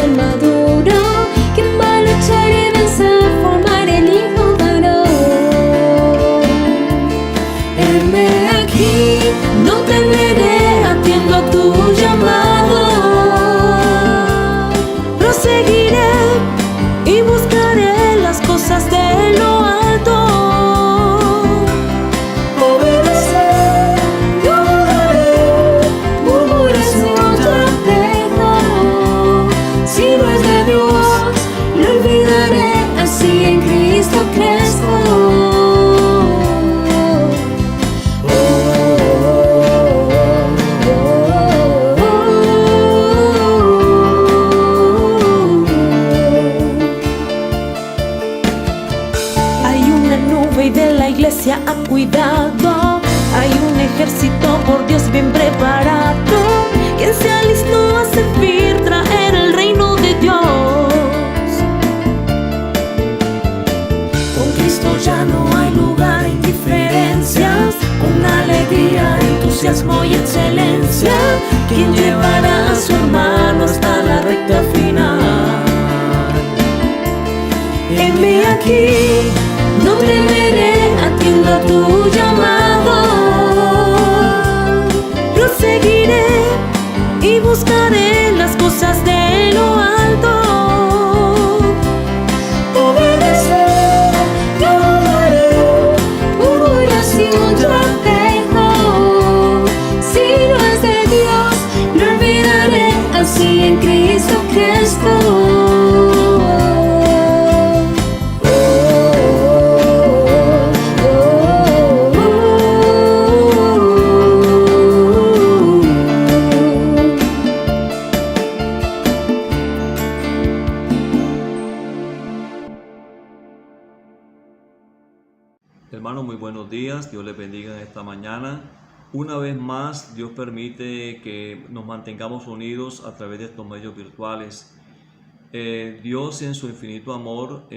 armadura, quien va a luchar y vencer, formar el hijo varón. Heme aquí, no temeré, atiendo a tu llamado. Proseguiré y buscaré las cosas de lo alto. Obedecer, yo haré, murmuración ya dejo. Si no es de Dios, lo olvidaré, así en Cristo crezco. Y de la iglesia ha cuidado, hay un ejército por Dios bien preparado, quien se alistó a servir, traer el reino de Dios. Con Cristo ya no hay lugar a indiferencias, con alegría, entusiasmo y excelencia, quien llevará a su hermano hasta la recta final. Heme aquí, no temeré, atiendo a tu llamado. Proseguiré y buscaré las cosas de lo alto. Obedecer, yo haré, murmuración ya dejo. Si no es de Dios, lo olvidaré, así en Cristo crezco. Hermanos, muy buenos días, Dios les bendiga en esta mañana. Una vez más, Dios permite que nos mantengamos unidos a través de estos medios virtuales. Dios en su infinito amor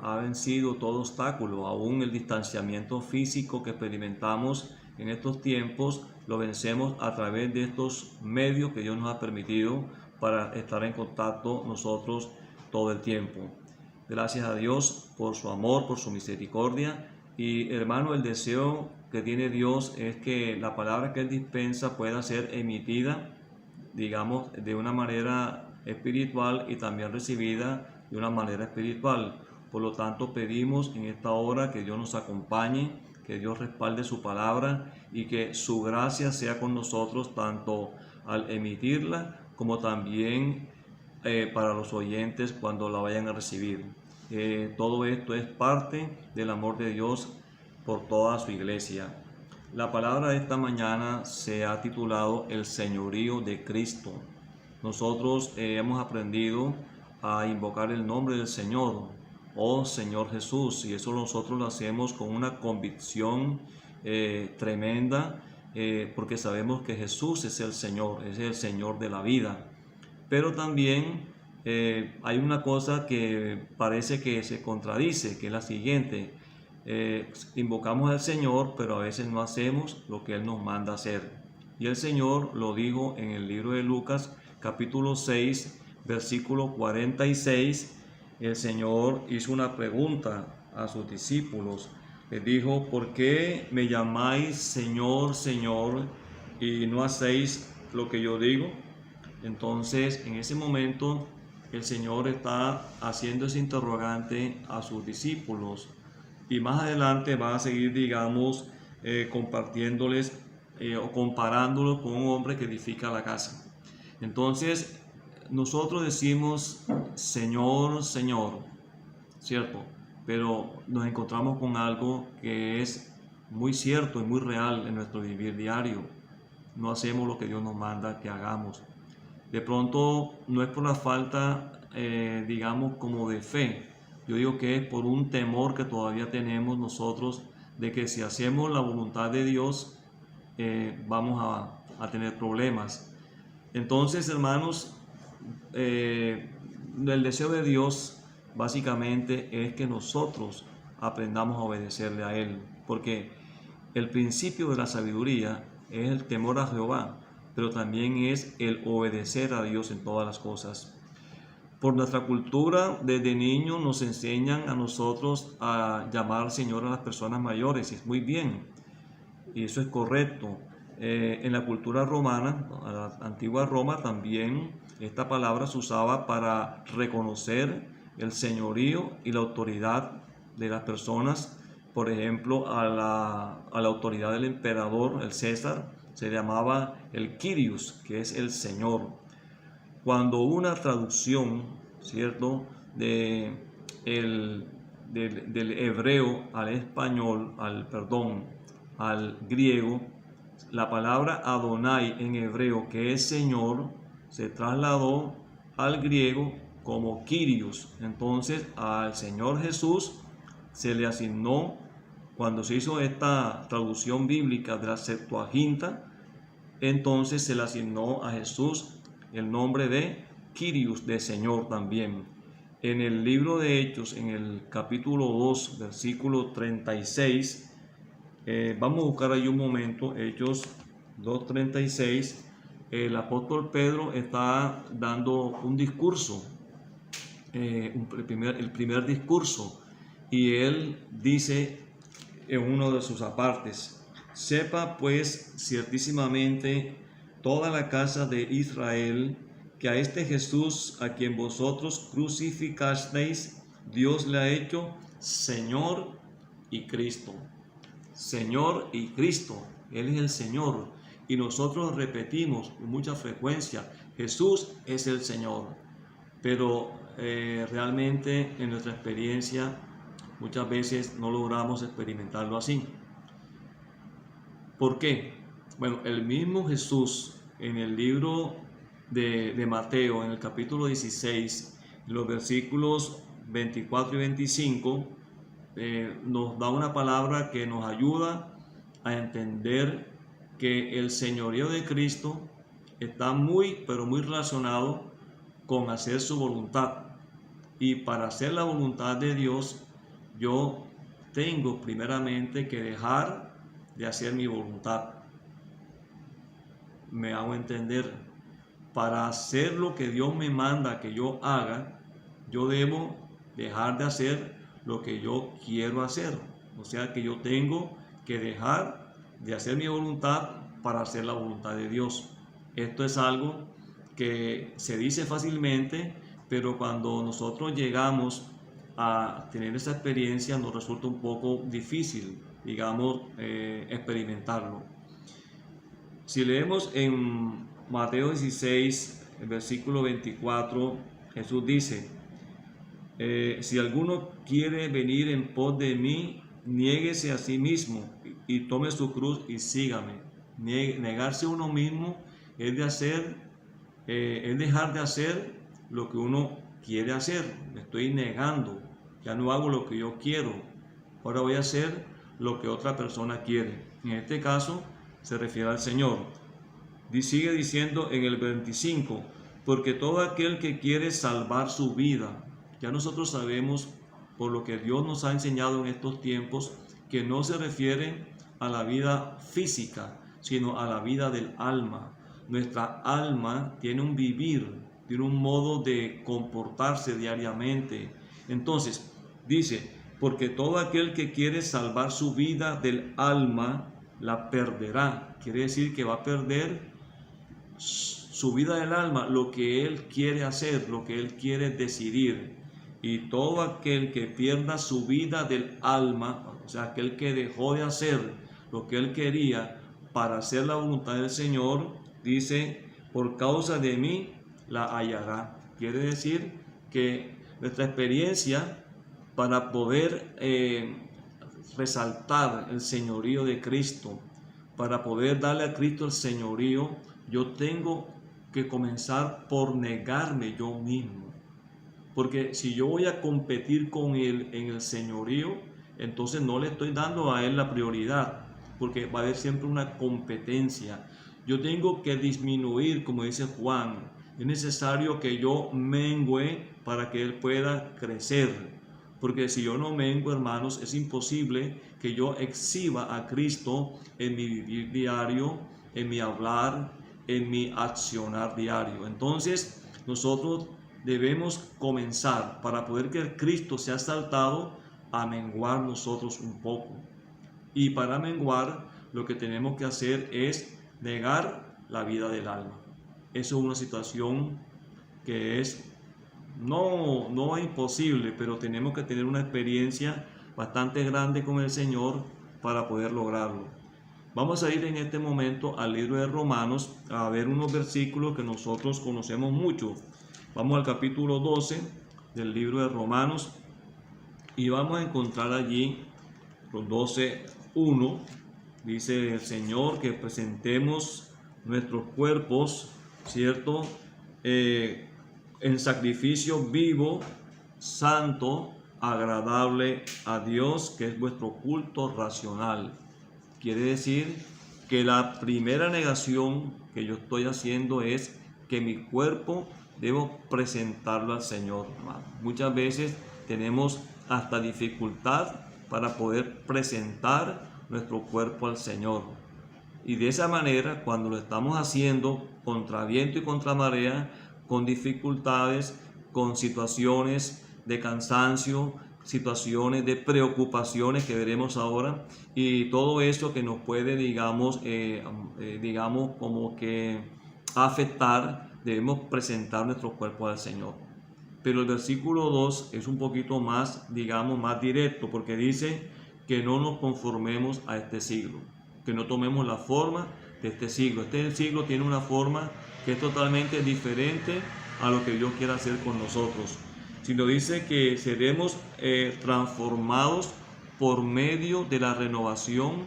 ha vencido todo obstáculo, aún el distanciamiento físico que experimentamos en estos tiempos, lo vencemos a través de estos medios que Dios nos ha permitido para estar en contacto nosotros todo el tiempo. Gracias a Dios por su amor, por su misericordia. Y hermano, el deseo que tiene Dios es que la palabra que Él dispensa pueda ser emitida, digamos, de una manera espiritual y también recibida de una manera espiritual. Por lo tanto, pedimos en esta hora que Dios nos acompañe, que Dios respalde su palabra y que su gracia sea con nosotros tanto al emitirla como también para los oyentes cuando la vayan a recibir. Todo esto es parte del amor de Dios por toda su iglesia. La palabra de esta mañana se ha titulado El Señorío de Cristo. Nosotros hemos aprendido a invocar el nombre del Señor, oh Señor Jesús, y eso nosotros lo hacemos con una convicción tremenda, porque sabemos que Jesús es el Señor de la vida. Pero también hay una cosa que parece que se contradice, que es la siguiente. Invocamos al Señor, pero a veces no hacemos lo que Él nos manda hacer. Y el Señor lo dijo en el libro de Lucas, capítulo 6, versículo 46. El Señor hizo una pregunta a sus discípulos. Les dijo: ¿por qué me llamáis Señor, Señor, y no hacéis lo que yo digo? Entonces, en ese momento, el Señor está haciendo ese interrogante a sus discípulos, y más adelante va a seguir, digamos, compartiéndoles o comparándolos con un hombre que edifica la casa. Entonces, nosotros decimos Señor, Señor, ¿cierto? Pero nos encontramos con algo que es muy cierto y muy real en nuestro vivir diario. No hacemos lo que Dios nos manda que hagamos. De pronto no es por la falta, digamos, como de fe. Yo digo que es por un temor que todavía tenemos nosotros de que si hacemos la voluntad de Dios, vamos a tener problemas. Entonces, hermanos, el deseo de Dios básicamente es que nosotros aprendamos a obedecerle a Él, porque el principio de la sabiduría es el temor a Jehová, pero también es el obedecer a Dios en todas las cosas. Por nuestra cultura, desde niños nos enseñan a nosotros a llamar Señor a las personas mayores, y es muy bien, y eso es correcto. En la cultura romana, la antigua Roma, también esta palabra se usaba para reconocer el señorío y la autoridad de las personas. Por ejemplo, a la autoridad del emperador, el César, se llamaba el Kyrios, que es el Señor. Cuando una traducción, ¿cierto?, del hebreo al español, al griego, la palabra Adonai en hebreo, que es Señor, se trasladó al griego como Kyrios. Entonces, al Señor Jesús se le asignó, cuando se hizo esta traducción bíblica de la Septuaginta, entonces se le asignó a Jesús el nombre de Kyrios, de Señor también. En el libro de Hechos, en el capítulo 2, versículo 36, vamos a buscar ahí un momento, Hechos 2:36, el apóstol Pedro está dando un discurso, el primer discurso, y él dice en uno de sus apartes: sepa pues ciertísimamente toda la casa de Israel, que a este Jesús, a quien vosotros crucificasteis, Dios le ha hecho Señor y Cristo. Señor y Cristo, Él es el Señor. Y nosotros repetimos con mucha frecuencia: Jesús es el Señor. Pero realmente en nuestra experiencia muchas veces no logramos experimentarlo así. ¿Por qué? Bueno, el mismo Jesús en el libro de Mateo, en el capítulo 16, los versículos 24 y 25, nos da una palabra que nos ayuda a entender que el señorío de Cristo está muy, pero muy relacionado con hacer su voluntad. Y para hacer la voluntad de Dios, yo tengo primeramente que dejar de hacer mi voluntad. Me hago entender. Para hacer lo que Dios me manda que yo haga, yo debo dejar de hacer lo que yo quiero hacer. O sea que yo tengo que dejar de hacer mi voluntad para hacer la voluntad de Dios. Esto es algo que se dice fácilmente, pero cuando nosotros llegamos a tener esa experiencia nos resulta un poco difícil, digamos, experimentarlo. Si leemos en Mateo 16, el versículo 24, Jesús dice: si alguno quiere venir en pos de mí, niéguese a sí mismo y tome su cruz y sígame. Negarse a uno mismo es dejar de hacer lo que uno quiere hacer. Me estoy negando, ya no hago lo que yo quiero, ahora voy a hacer lo que otra persona quiere. En este caso se refiere al Señor. Sigue diciendo en el 25: porque todo aquel que quiere salvar su vida, ya nosotros sabemos por lo que Dios nos ha enseñado en estos tiempos, que no se refiere a la vida física, sino a la vida del alma. Nuestra alma tiene un vivir, tiene un modo de comportarse diariamente. Entonces, dice: porque todo aquel que quiere salvar su vida del alma, la perderá. Quiere decir que va a perder su vida del alma, lo que él quiere hacer, lo que él quiere decidir. Y todo aquel que pierda su vida del alma, o sea, aquel que dejó de hacer lo que él quería para hacer la voluntad del Señor, dice: por causa de mí la hallará. Quiere decir que nuestra experiencia para poder resaltar el señorío de Cristo, para poder darle a Cristo el señorío, yo tengo que comenzar por negarme yo mismo. Porque si yo voy a competir con Él en el señorío, entonces no le estoy dando a Él la prioridad, porque va a haber siempre una competencia. Yo tengo que disminuir, como dice Juan. Es necesario que yo mengüe para que Él pueda crecer. Porque si yo no mengo, hermanos, es imposible que yo exhiba a Cristo en mi vivir diario, en mi hablar, en mi accionar diario. Entonces, nosotros debemos comenzar para poder que el Cristo sea exaltado a menguar nosotros un poco. Y para menguar lo que tenemos que hacer es negar la vida del alma. Eso es una situación que es no es imposible, pero tenemos que tener una experiencia bastante grande con el Señor para poder lograrlo. Vamos a ir en este momento al libro de Romanos a ver unos versículos que nosotros conocemos mucho. Vamos al capítulo 12 del libro de Romanos y vamos a encontrar allí los 12:1. Dice el Señor que presentemos nuestros cuerpos, ¿cierto? En sacrificio vivo, santo, agradable a Dios, que es vuestro culto racional. Quiere decir que la primera negación que yo estoy haciendo es que mi cuerpo debo presentarlo al Señor. Muchas veces tenemos hasta dificultad para poder presentar nuestro cuerpo al Señor. Y de esa manera, cuando lo estamos haciendo contra viento y contra marea, con dificultades, con situaciones de cansancio, situaciones de preocupaciones que veremos ahora, y todo eso que nos puede, digamos como que afectar, debemos presentar nuestro cuerpo al Señor. Pero el versículo 2 es un poquito más, más directo, porque dice que no nos conformemos a este siglo, que no tomemos la forma de este siglo. Este siglo tiene una forma que es totalmente diferente a lo que Dios quiere hacer con nosotros. Sino dice que seremos transformados por medio de la renovación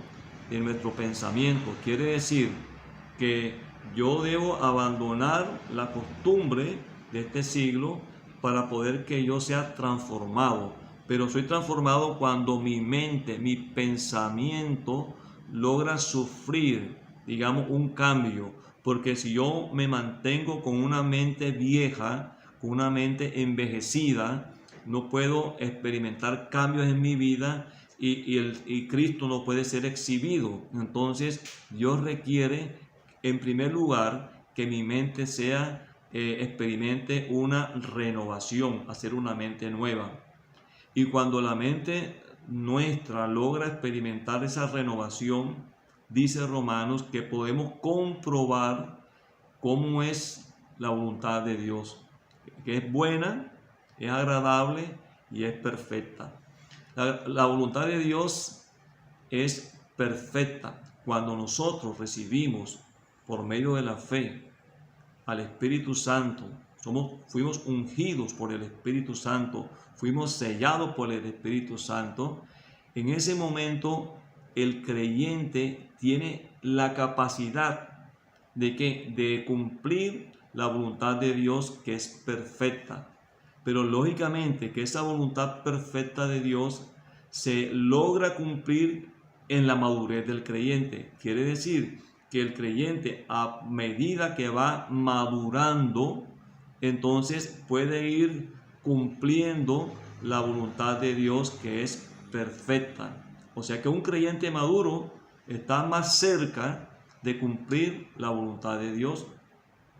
de nuestro pensamiento. Quiere decir que yo debo abandonar la costumbre de este siglo para poder que yo sea transformado. Pero soy transformado cuando mi mente, mi pensamiento logra sufrir, un cambio. Porque si yo me mantengo con una mente vieja, con una mente envejecida, no puedo experimentar cambios en mi vida y Cristo no puede ser exhibido. Entonces Dios requiere, en primer lugar, que mi mente experimente una renovación, hacer una mente nueva. Y cuando la mente nuestra logra experimentar esa renovación, dice Romanos que podemos comprobar cómo es la voluntad de Dios, que es buena, es agradable y es perfecta. La voluntad de Dios es perfecta cuando nosotros recibimos por medio de la fe al Espíritu Santo. Fuimos ungidos por el Espíritu Santo, fuimos sellados por el Espíritu Santo. En ese momento el creyente tiene la capacidad de cumplir la voluntad de Dios, que es perfecta. Pero lógicamente que esa voluntad perfecta de Dios se logra cumplir en la madurez del creyente. Quiere decir que el creyente, a medida que va madurando, entonces puede ir cumpliendo la voluntad de Dios, que es perfecta. O sea que un creyente maduro está más cerca de cumplir la voluntad de Dios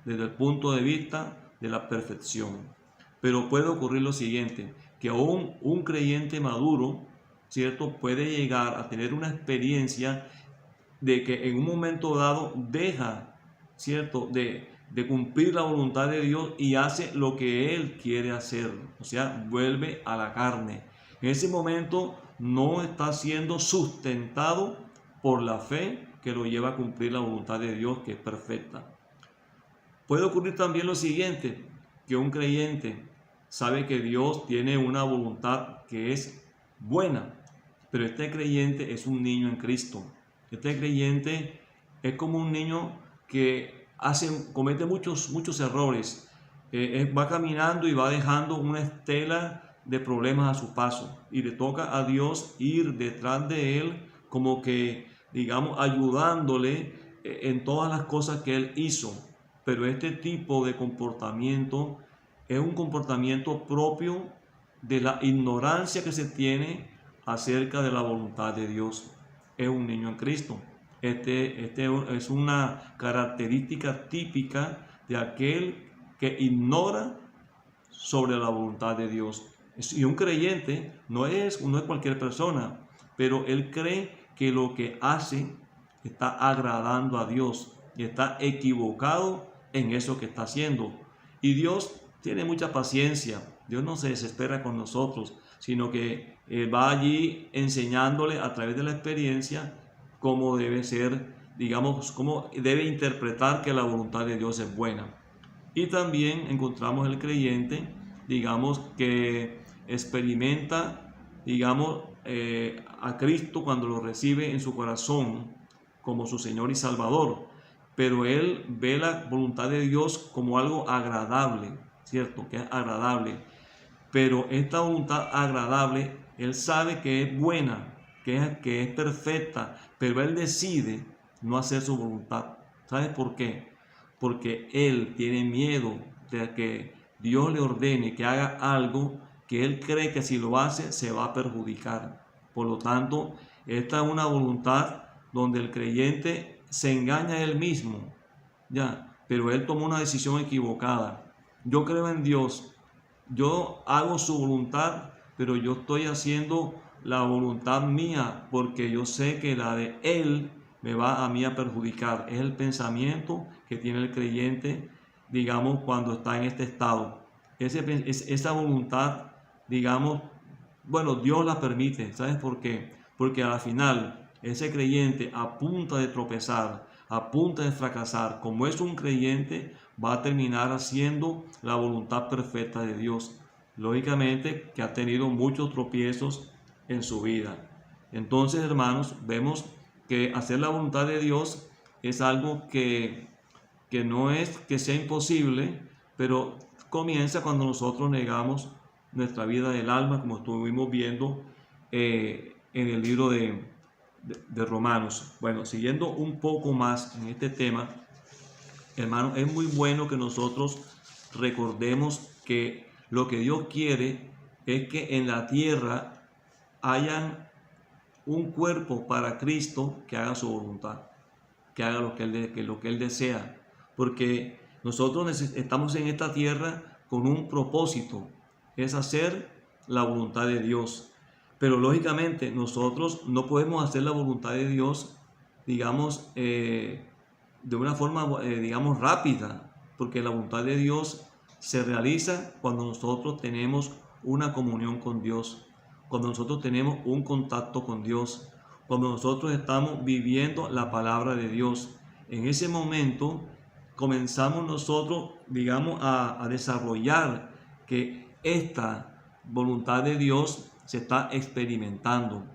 desde el punto de vista de la perfección. Pero puede ocurrir lo siguiente, que aún un creyente maduro, ¿cierto?, puede llegar a tener una experiencia de que en un momento dado deja, ¿cierto?, de cumplir la voluntad de Dios y hace lo que él quiere hacer, o sea, vuelve a la carne. En ese momento no está siendo sustentado por la fe que lo lleva a cumplir la voluntad de Dios, que es perfecta. Puede ocurrir también lo siguiente, que un creyente sabe que Dios tiene una voluntad que es buena, pero este creyente es un niño en Cristo. Este creyente es como un niño que comete muchos errores. Va caminando y va dejando una estela de problemas a su paso, y le toca a Dios ir detrás de él, como que, ayudándole en todas las cosas que él hizo. Pero este tipo de comportamiento es un comportamiento propio de la ignorancia que se tiene acerca de la voluntad de Dios. Es un niño en Cristo. Este es una característica típica de aquel que ignora sobre la voluntad de Dios. Y un creyente no es cualquier persona, pero él cree que lo que hace está agradando a Dios y está equivocado en eso que está haciendo. Y Dios tiene mucha paciencia. Dios no se desespera con nosotros, sino que va allí enseñándole a través de la experiencia cómo debe ser, digamos, cómo debe interpretar que la voluntad de Dios es buena. Y también encontramos el creyente, digamos, que experimenta, digamos, a Cristo cuando lo recibe en su corazón como su Señor y Salvador, pero él ve la voluntad de Dios como algo agradable, ¿cierto? Que es agradable, pero esta voluntad agradable, él sabe que es buena, que es perfecta, pero él decide no hacer su voluntad. ¿Sabes por qué? Porque él tiene miedo de que Dios le ordene que haga algo que él cree que si lo hace se va a perjudicar. Por lo tanto, esta es una voluntad donde el creyente se engaña a él mismo, ya, pero él tomó una decisión equivocada. Yo creo en Dios, yo hago su voluntad, pero yo estoy haciendo la voluntad mía porque yo sé que la de él me va a mí a perjudicar. Es el pensamiento que tiene el creyente, digamos, cuando está en este estado. Esa voluntad, digamos, bueno, Dios la permite. ¿Sabes por qué? Porque al final ese creyente a punta de tropezar, a punta de fracasar, como es un creyente, va a terminar haciendo la voluntad perfecta de Dios. Lógicamente que ha tenido muchos tropiezos en su vida. Entonces, hermanos, vemos que hacer la voluntad de Dios es algo que no es que sea imposible, pero comienza cuando nosotros negamos nuestra vida del alma, como estuvimos viendo en el libro de Romanos. Bueno, siguiendo un poco más en este tema, hermano, es muy bueno que nosotros recordemos que lo que Dios quiere es que en la tierra hayan un cuerpo para Cristo que haga su voluntad, que haga lo que Él desea, porque nosotros estamos en esta tierra con un propósito, es hacer la voluntad de Dios. Pero lógicamente nosotros no podemos hacer la voluntad de Dios, digamos, de una forma, digamos, rápida, porque la voluntad de Dios se realiza cuando nosotros tenemos una comunión con Dios, cuando nosotros tenemos un contacto con Dios, cuando nosotros estamos viviendo la palabra de Dios. En ese momento comenzamos nosotros, digamos, a desarrollar que esta voluntad de Dios se está experimentando.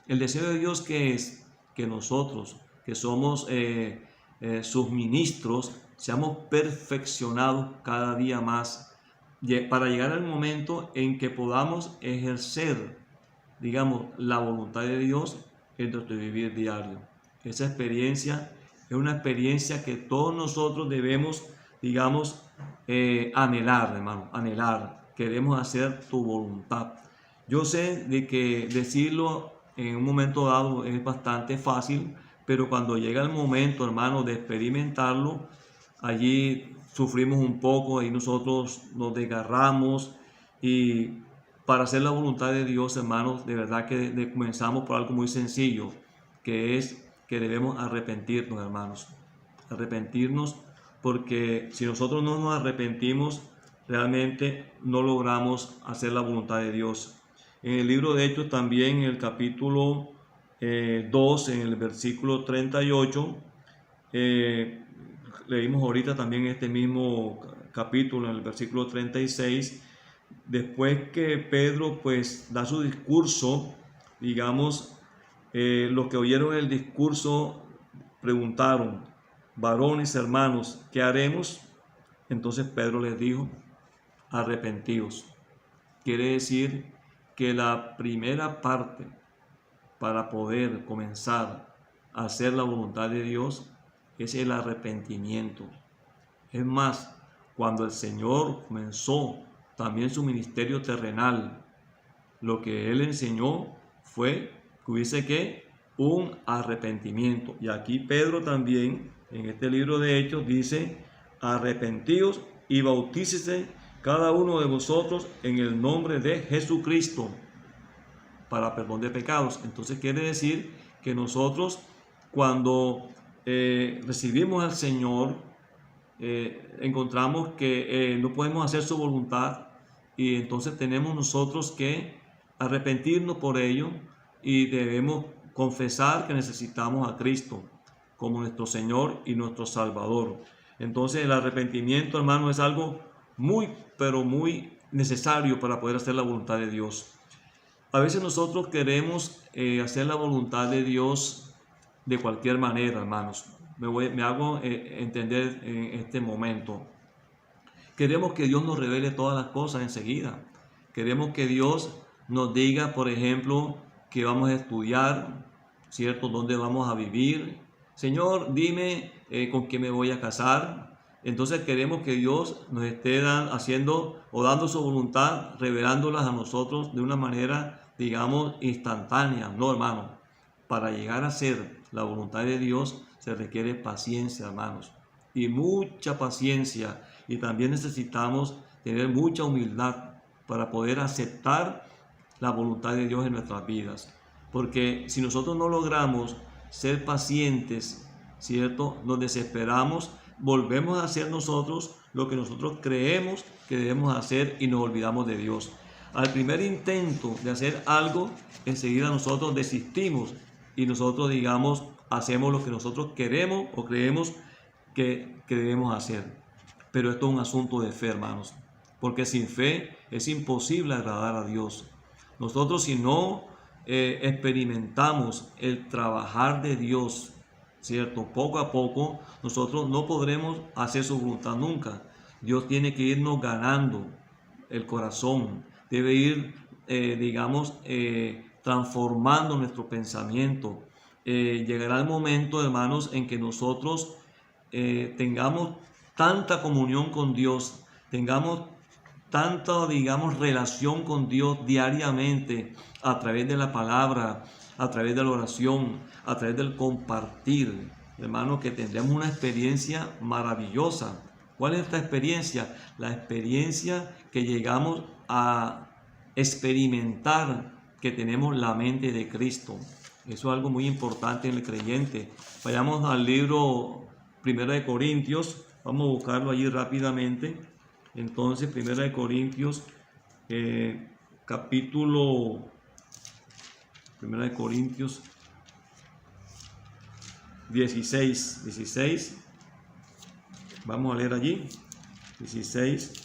El deseo de Dios que es que nosotros, que somos sus ministros, seamos perfeccionados cada día más para llegar al momento en que podamos ejercer, digamos, la voluntad de Dios en nuestro vivir diario. Esa experiencia es una experiencia que todos nosotros debemos, digamos, anhelar, hermano, anhelar. Queremos hacer tu voluntad. Yo sé de que decirlo en un momento dado es bastante fácil, pero cuando llega el momento, hermano, de experimentarlo, allí sufrimos un poco y nosotros nos desgarramos. Y para hacer la voluntad de Dios, hermanos, de verdad que comenzamos por algo muy sencillo, que es que debemos arrepentirnos, hermanos. Arrepentirnos, porque si nosotros no nos arrepentimos, realmente no logramos hacer la voluntad de Dios. En el libro de Hechos también, en el capítulo 2, en el versículo 38, leímos ahorita también este mismo capítulo, en el versículo 36, después que Pedro pues da su discurso, digamos, los que oyeron el discurso preguntaron: varones, hermanos, ¿qué haremos? Entonces Pedro les dijo: arrepentíos. Quiere decir que la primera parte para poder comenzar a hacer la voluntad de Dios es el arrepentimiento. Es más, cuando el Señor comenzó también su ministerio terrenal, lo que Él enseñó fue que hubiese que un arrepentimiento. Y aquí Pedro también, en este libro de Hechos, dice: arrepentíos y bautícese cada uno de vosotros en el nombre de Jesucristo para perdón de pecados. Entonces quiere decir que nosotros cuando recibimos al Señor, encontramos que no podemos hacer su voluntad y entonces tenemos nosotros que arrepentirnos por ello y debemos confesar que necesitamos a Cristo como nuestro Señor y nuestro Salvador. Entonces el arrepentimiento, hermano, es algo muy, pero muy necesario para poder hacer la voluntad de Dios. A veces nosotros queremos hacer la voluntad de Dios de cualquier manera, hermanos. Me hago entender en este momento. Queremos que Dios nos revele todas las cosas enseguida. Queremos que Dios nos diga, por ejemplo, que vamos a estudiar, ¿cierto? ¿Dónde vamos a vivir? Señor, dime con quién me voy a casar. Entonces queremos que Dios nos esté haciendo o dando su voluntad, revelándolas a nosotros de una manera, digamos, instantánea. No, hermano. Para llegar a ser la voluntad de Dios se requiere paciencia, hermanos, y mucha paciencia. Y también necesitamos tener mucha humildad para poder aceptar la voluntad de Dios en nuestras vidas. Porque si nosotros no logramos ser pacientes, ¿cierto? Nos desesperamos, volvemos a hacer nosotros lo que nosotros creemos que debemos hacer y nos olvidamos de Dios. Al primer intento de hacer algo, enseguida nosotros desistimos y nosotros, digamos, hacemos lo que nosotros queremos o creemos que debemos hacer. Pero esto es un asunto de fe, hermanos, porque sin fe es imposible agradar a Dios. Nosotros, si no experimentamos el trabajar de Dios, ¿cierto? Poco a poco, nosotros no podremos hacer su voluntad nunca. Dios tiene que irnos ganando el corazón, debe ir, digamos, transformando nuestro pensamiento. Llegará el momento, hermanos, en que nosotros tengamos tanta comunión con Dios, tengamos tanta, digamos, relación con Dios diariamente a través de la palabra, a través de la oración, a través del compartir, hermanos, que tendremos una experiencia maravillosa. ¿Cuál es esta experiencia? La experiencia que llegamos a experimentar que tenemos la mente de Cristo. Eso es algo muy importante en el creyente. Vayamos al libro 1 Corintios, vamos a buscarlo allí rápidamente. Entonces, 1 Corintios, capítulo 1 Corintios 16, vamos a leer allí, 16.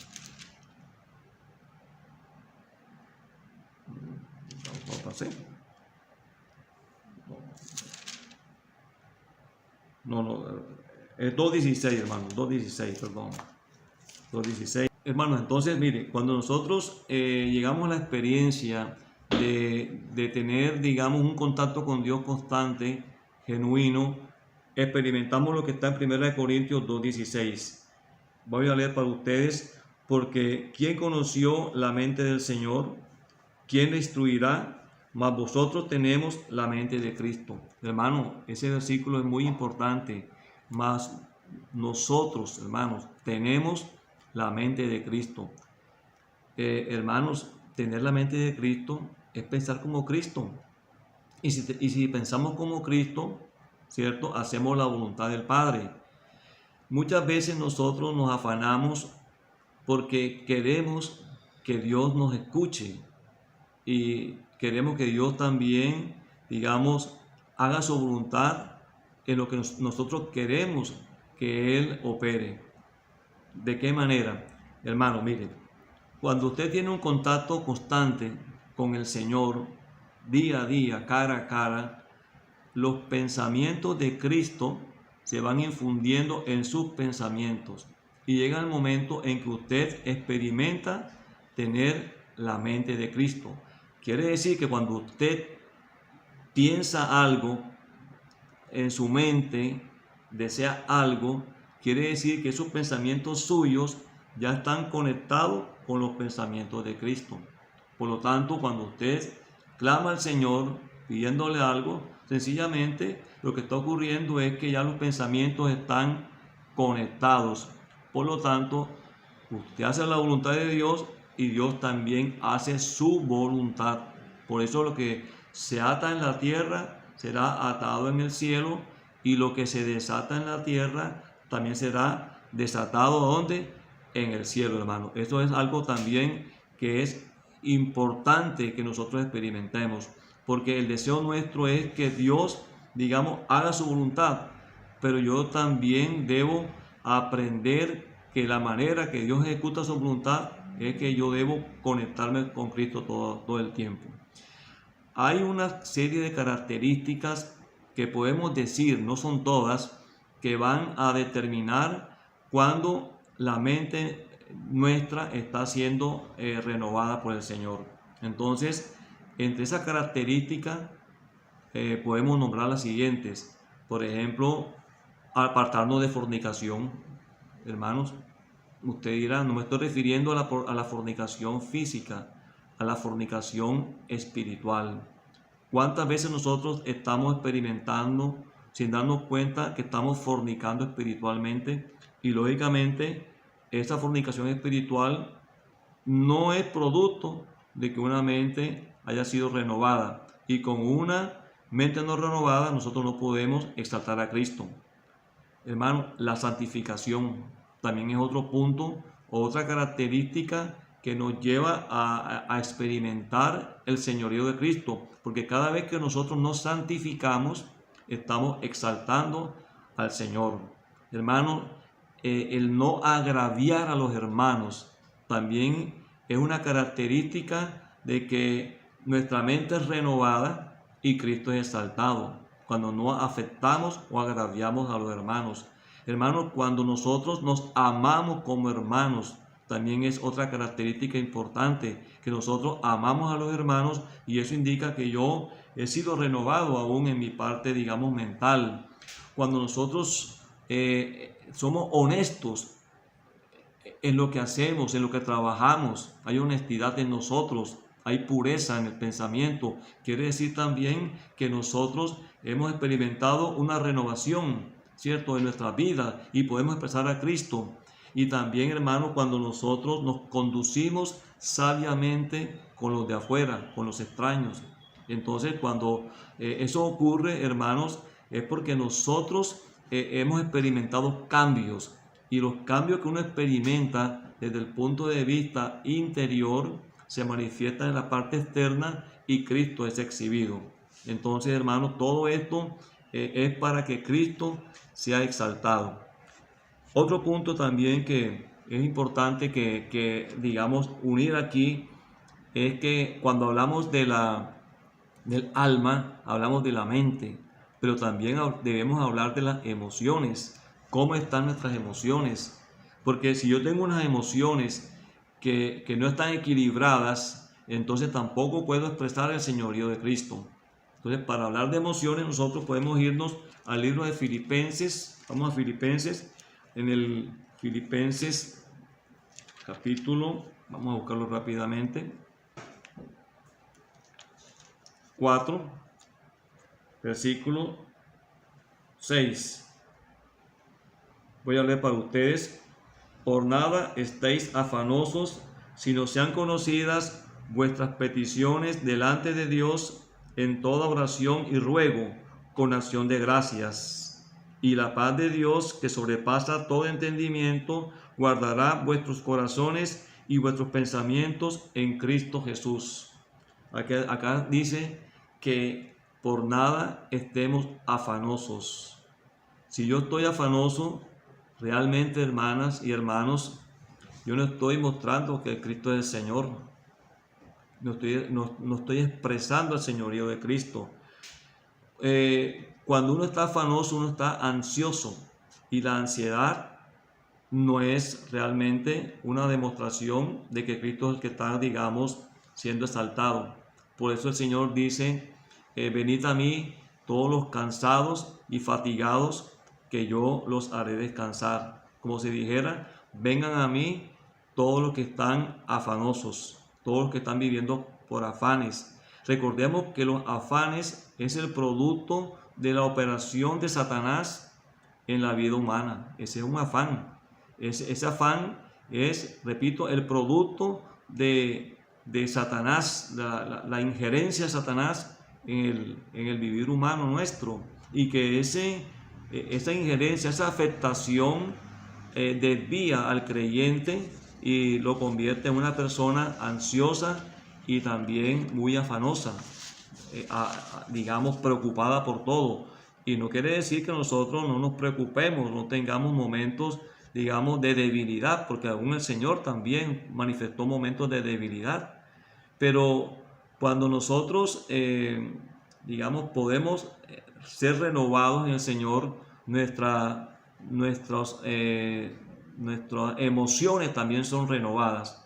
Es 2.16, hermano, 2.16, perdón. 2.16. Hermanos, entonces, mire, cuando nosotros llegamos a la experiencia de tener, digamos, un contacto con Dios constante, genuino, experimentamos lo que está en 1 Corintios 2.16. Voy a leer para ustedes, porque ¿quién conoció la mente del Señor? ¿Quién le instruirá? Mas vosotros tenemos la mente de Cristo. Hermano, ese versículo es muy importante. Mas nosotros, hermanos, tenemos la mente de Cristo. Hermanos, tener la mente de Cristo es pensar como Cristo. Y si pensamos como Cristo, ¿cierto? Hacemos la voluntad del Padre. Muchas veces nosotros nos afanamos porque queremos que Dios nos escuche y queremos que Dios también, digamos, haga su voluntad en lo que nosotros queremos que Él opere. ¿De qué manera? Hermano, mire, cuando usted tiene un contacto constante con el Señor, día a día, cara a cara, los pensamientos de Cristo se van infundiendo en sus pensamientos y llega el momento en que usted experimenta tener la mente de Cristo. Quiere decir que cuando usted piensa algo en su mente, desea algo, quiere decir que esos pensamientos suyos ya están conectados con los pensamientos de Cristo. Por lo tanto, cuando usted clama al Señor pidiéndole algo, sencillamente lo que está ocurriendo es que ya los pensamientos están conectados. Por lo tanto, Usted hace la voluntad de Dios y Dios también hace su voluntad. Por eso lo que se ata en la tierra será atado en el cielo, y lo que se desata en la tierra también será desatado ¿dónde? En el cielo, hermano. Esto es algo también que es importante que nosotros experimentemos, porque el deseo nuestro es que Dios, digamos, haga su voluntad, pero yo también debo aprender que la manera que Dios ejecuta su voluntad es que yo debo conectarme con Cristo todo el tiempo. Hay una serie de características que podemos decir, no son todas, que van a determinar cuando la mente nuestra está siendo renovada por el Señor. Entonces, entre esas características podemos nombrar las siguientes. Por ejemplo, apartarnos de fornicación. Hermanos, usted dirá, no me estoy refiriendo a la fornicación física, a la fornicación espiritual. ¿Cuántas veces nosotros estamos experimentando sin darnos cuenta que estamos fornicando espiritualmente? Y lógicamente esa fornicación espiritual no es producto de que una mente haya sido renovada, y con una mente no renovada nosotros no podemos exaltar a Cristo. Hermano, la santificación también es otro punto, otra característica que nos lleva a experimentar el señorío de Cristo, porque cada vez que nosotros nos santificamos, estamos exaltando al Señor. Hermano, el no agraviar a los hermanos también es una característica de que nuestra mente es renovada y Cristo es exaltado, cuando no afectamos o agraviamos a los hermanos. Hermanos, cuando nosotros nos amamos como hermanos, también es otra característica importante, que nosotros amamos a los hermanos, y eso indica que yo he sido renovado aún en mi parte, digamos, mental. Cuando nosotros somos honestos en lo que hacemos, en lo que trabajamos, hay honestidad en nosotros, hay pureza en el pensamiento. Quiere decir también que nosotros hemos experimentado una renovación, ¿cierto?, en nuestra vida, y podemos expresar a Cristo. Y también, hermanos, cuando nosotros nos conducimos sabiamente con los de afuera, con los extraños. Entonces, cuando eso ocurre, hermanos, es porque nosotros hemos experimentado cambios, y los cambios que uno experimenta desde el punto de vista interior se manifiestan en la parte externa, y Cristo es exhibido. Entonces, hermanos, todo esto es para que Cristo sea exaltado. Otro punto también que es importante que digamos, unir aquí, es que cuando hablamos del alma, hablamos de la mente, pero también debemos hablar de las emociones. ¿Cómo están nuestras emociones? Porque si yo tengo unas emociones que no están equilibradas, entonces tampoco puedo expresar el señorío de Cristo. Entonces, para hablar de emociones, nosotros podemos irnos al libro de Filipenses. Vamos a Filipenses. En el Filipenses capítulo, vamos a buscarlo rápidamente, 4, versículo 6. Voy a leer para ustedes. Por nada estéis afanosos, sino sean conocidas vuestras peticiones delante de Dios en toda oración y ruego, con acción de gracias. Y la paz de Dios, que sobrepasa todo entendimiento, guardará vuestros corazones y vuestros pensamientos en Cristo Jesús. Acá dice que por nada estemos afanosos. Si yo estoy afanoso, realmente, hermanas y hermanos, yo no estoy mostrando que Cristo es el Señor. No estoy expresando el señorío de Cristo. Cuando uno está afanoso, uno está ansioso, y la ansiedad no es realmente una demostración de que Cristo es el que está, digamos, siendo exaltado. Por eso el Señor dice, venid a mí todos los cansados y fatigados, que yo los haré descansar. Como si dijera, vengan a mí todos los que están afanosos, todos los que están viviendo por afanes. Recordemos que los afanes es el producto de la operación de Satanás en la vida humana. Ese es un afán. Ese afán es, repito, el producto de Satanás, la injerencia de Satanás en el vivir humano nuestro, y que esa injerencia, esa afectación desvía al creyente y lo convierte en una persona ansiosa y también muy afanosa, digamos, preocupada por todo. Y no quiere decir que nosotros no nos preocupemos, no tengamos momentos, digamos, de debilidad, porque aún el Señor también manifestó momentos de debilidad. Pero cuando nosotros, digamos, podemos ser renovados en el Señor, nuestras emociones también son renovadas.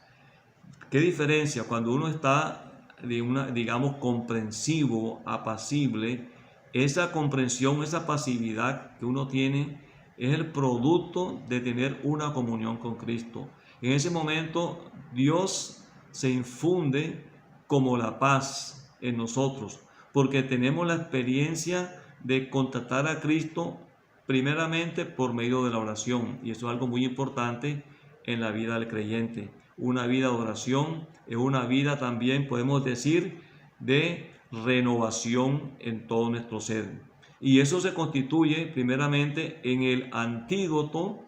¿Qué diferencia? Cuando uno está, digamos, comprensivo, apacible, esa comprensión, esa pasividad que uno tiene es el producto de tener una comunión con Cristo. En ese momento Dios se infunde como la paz en nosotros, porque tenemos la experiencia de contactar a Cristo primeramente por medio de la oración, y eso es algo muy importante en la vida del creyente. Una vida de oración es una vida también, podemos decir, de renovación en todo nuestro ser. Y eso se constituye primeramente en el antídoto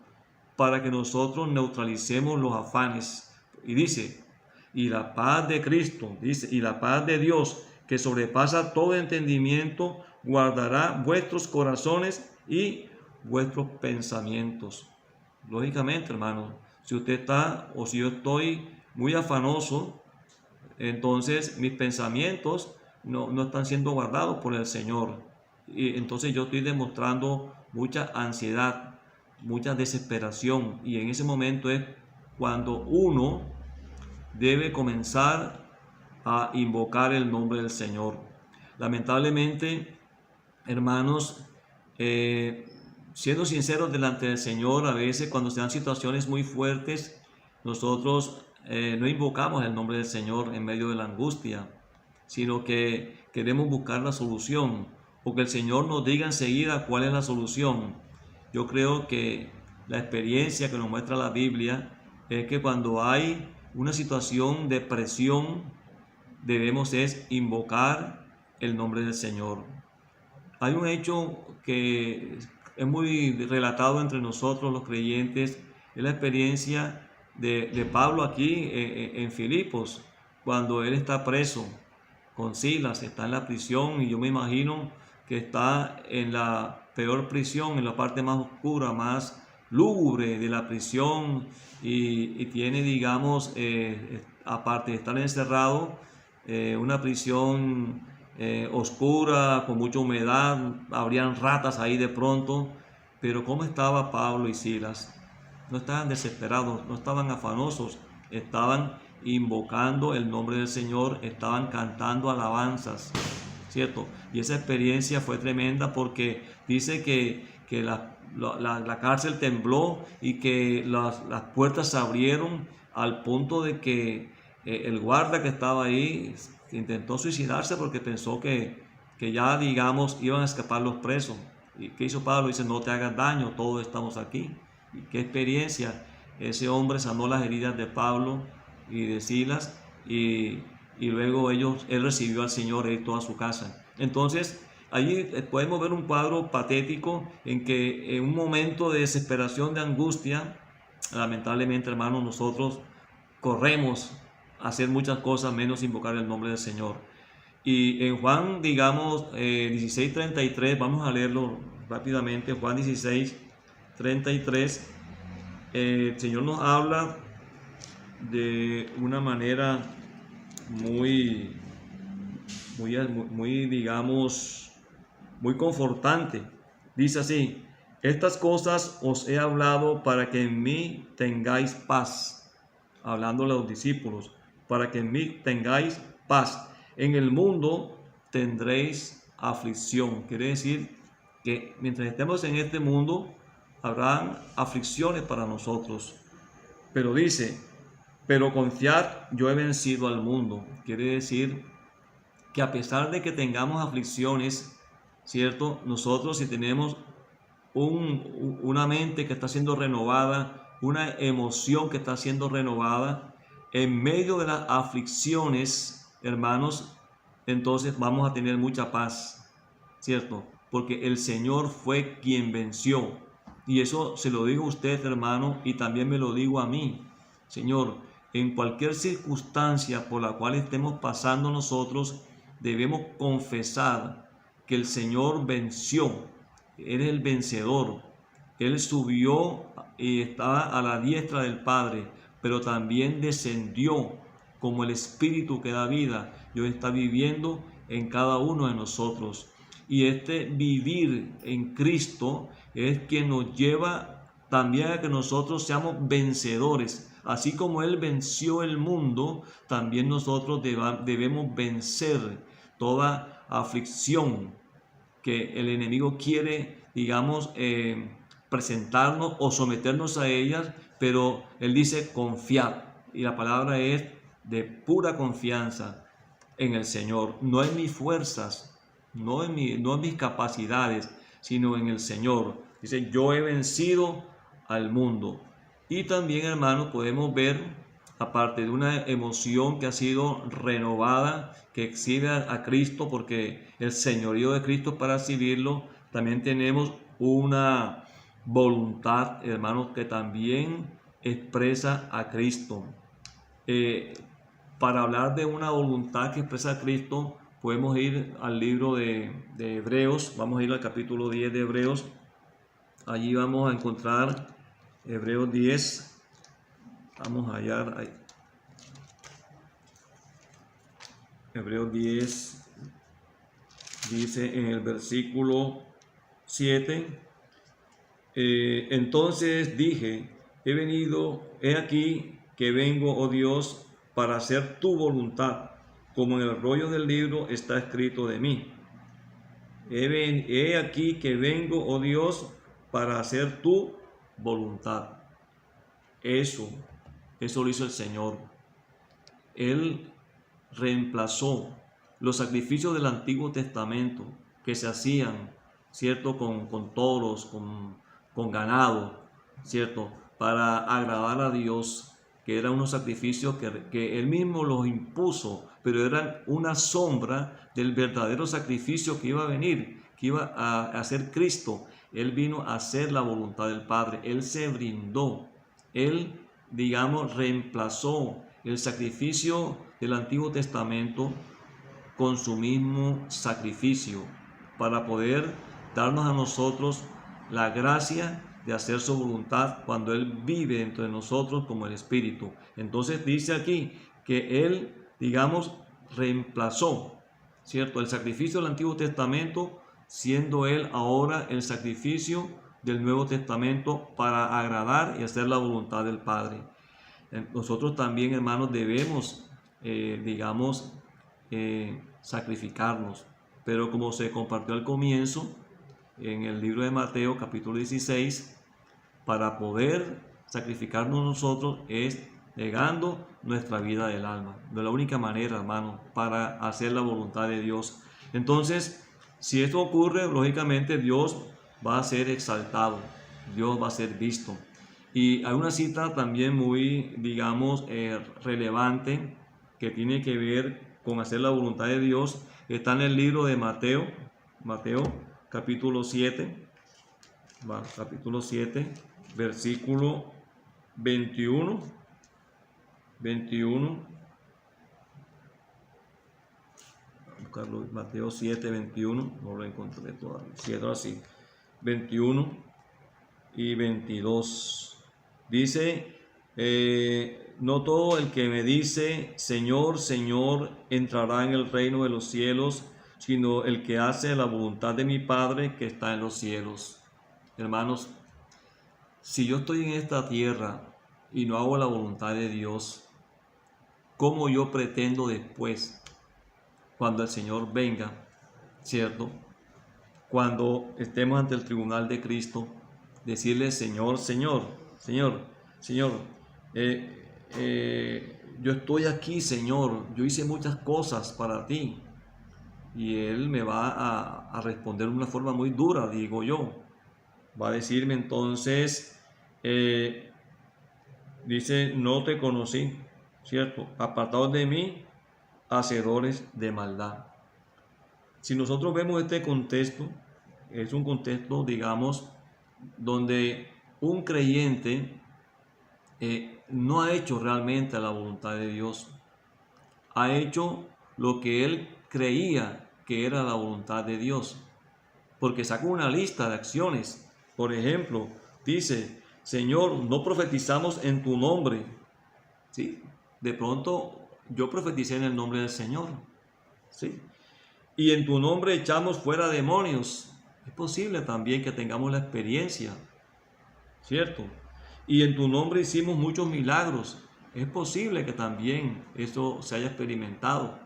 para que nosotros neutralicemos los afanes. Y dice, y la paz de Cristo, dice, y la paz de Dios, que sobrepasa todo entendimiento, guardará vuestros corazones y vuestros pensamientos. Lógicamente, hermano, si usted está o si yo estoy muy afanoso, entonces mis pensamientos no están siendo guardados por el Señor. Y entonces yo estoy demostrando mucha ansiedad, mucha desesperación. Y en ese momento es cuando uno debe comenzar a invocar el nombre del Señor. Lamentablemente, hermanos, siendo sinceros delante del Señor, a veces cuando se dan situaciones muy fuertes, nosotros no invocamos el nombre del Señor en medio de la angustia, sino que queremos buscar la solución, o que el Señor nos diga enseguida cuál es la solución. Yo creo que la experiencia que nos muestra la Biblia es que cuando hay una situación de presión, debemos es invocar el nombre del Señor. Hay un hecho que es muy relatado entre nosotros los creyentes, es la experiencia de Pablo aquí en Filipos, cuando él está preso con Silas, está en la prisión, y yo me imagino que está en la peor prisión, en la parte más oscura, más lúgubre de la prisión, y tiene, digamos, aparte de estar encerrado, una prisión oscura, con mucha humedad, habrían ratas ahí de pronto. Pero ¿cómo estaba Pablo y Silas? No estaban desesperados, no estaban afanosos, estaban invocando el nombre del Señor, estaban cantando alabanzas, ¿cierto? Y esa experiencia fue tremenda, porque dice que la cárcel tembló y que las puertas se abrieron, al punto de que el guarda que estaba ahí intentó suicidarse porque pensó que ya, digamos, iban a escapar los presos. ¿Y qué hizo Pablo? Dice, no te hagas daño, todos estamos aquí. ¿Y qué experiencia? Ese hombre sanó las heridas de Pablo y de Silas, y luego él recibió al Señor y toda su casa. Entonces, allí podemos ver un cuadro patético en que en un momento de desesperación, de angustia, lamentablemente, hermanos, nosotros corremos a hacer muchas cosas menos invocar el nombre del Señor. Y en Juan, digamos, 16:33, vamos a leerlo rápidamente. Juan 16:33, el Señor nos habla de una manera muy, digamos, muy confortante. Dice así: estas cosas os he hablado para que en mí tengáis paz. Hablando a los discípulos, para que en mí tengáis paz. En el mundo tendréis aflicción. Quiere decir que mientras estemos en este mundo, habrán aflicciones para nosotros. Pero dice, pero confiad, yo he vencido al mundo. Quiere decir que a pesar de que tengamos aflicciones, ¿cierto? Nosotros, si tenemos una mente que está siendo renovada, una emoción que está siendo renovada en medio de las aflicciones, hermanos. Entonces vamos a tener mucha paz, ¿cierto? Porque el Señor fue quien venció. Y eso se lo digo a usted, hermano, y también me lo digo a mí. Señor, en cualquier circunstancia por la cual estemos pasando nosotros, debemos confesar que el Señor venció. Él es el vencedor. Él subió y estaba a la diestra del Padre, pero también descendió como el Espíritu que da vida y hoy está viviendo en cada uno de nosotros. Y este vivir en Cristo es quien nos lleva también a que nosotros seamos vencedores. Así como Él venció el mundo, también nosotros debemos vencer toda aflicción que el enemigo quiere, digamos, presentarnos o someternos a ellas, pero Él dice confiar. Y la palabra es de pura confianza en el Señor, no en mis fuerzas, no en mis capacidades, sino en el Señor. Dice, yo he vencido al mundo. Y también, hermanos, podemos ver, aparte de una emoción que ha sido renovada, que exhibe a Cristo, porque el señorío de Cristo para recibirlo, también tenemos una voluntad, hermanos, que también expresa a Cristo. Para hablar de una voluntad que expresa a Cristo, podemos ir al libro de Hebreos. Vamos a ir al capítulo 10 de Hebreos. Allí vamos a encontrar Hebreos 10. Vamos a hallar ahí. Hebreos 10 dice en el versículo 7: entonces dije, he aquí que vengo, oh Dios, para hacer tu voluntad, como en el rollo del libro está escrito de mí. He aquí que vengo, oh Dios, para hacer tu voluntad. Eso lo hizo el Señor. Él reemplazó los sacrificios del Antiguo Testamento que se hacían, ¿cierto? Con toros, con ganado, ¿cierto? Para agradar a Dios, que eran unos sacrificios que Él mismo los impuso, pero eran una sombra del verdadero sacrificio que iba a venir, que iba a hacer Cristo. Él vino a hacer la voluntad del Padre. Él se brindó. Él, digamos, reemplazó el sacrificio del Antiguo Testamento con su mismo sacrificio para poder darnos a nosotros la gracia de hacer su voluntad cuando Él vive dentro de nosotros como el Espíritu. Entonces dice aquí que Él, digamos, reemplazó, ¿cierto?, el sacrificio del Antiguo Testamento, siendo Él ahora el sacrificio del Nuevo Testamento para agradar y hacer la voluntad del Padre. Nosotros también, hermanos, debemos, sacrificarnos, pero como se compartió al comienzo, en el libro de Mateo, capítulo 16, para poder sacrificarnos nosotros es negando nuestra vida del alma. No es la única manera, hermano, para hacer la voluntad de Dios. Entonces, si esto ocurre, lógicamente Dios va a ser exaltado, Dios va a ser visto. Y hay una cita también muy, relevante que tiene que ver con hacer la voluntad de Dios. Está en el libro de Mateo, capítulo 7, versículo 21. Mateo 7, 21, no lo encontré todavía. Cierto así, 21 y 22. Dice, no todo el que me dice, Señor, Señor, entrará en el reino de los cielos, sino el que hace la voluntad de mi Padre que está en los cielos. Hermanos, si yo estoy en esta tierra y no hago la voluntad de Dios, ¿cómo yo pretendo después, cuando el Señor venga, ¿cierto?, cuando estemos ante el tribunal de Cristo, decirle, Señor, Señor, yo estoy aquí, Señor, yo hice muchas cosas para ti? Y Él me va a responder de una forma muy dura, digo yo. Va a decirme entonces, dice, no te conocí, ¿cierto? Apartados de mí, hacedores de maldad. Si nosotros vemos este contexto, es un contexto, digamos, donde un creyente no ha hecho realmente la voluntad de Dios. Ha hecho lo que él creía que era la voluntad de Dios. Porque saca una lista de acciones. Por ejemplo, dice, Señor, no profetizamos en tu nombre. ¿Sí? De pronto yo profeticé en el nombre del Señor. ¿Sí? Y en tu nombre echamos fuera demonios. Es posible también que tengamos la experiencia, ¿cierto? Y en tu nombre hicimos muchos milagros. Es posible que también eso se haya experimentado.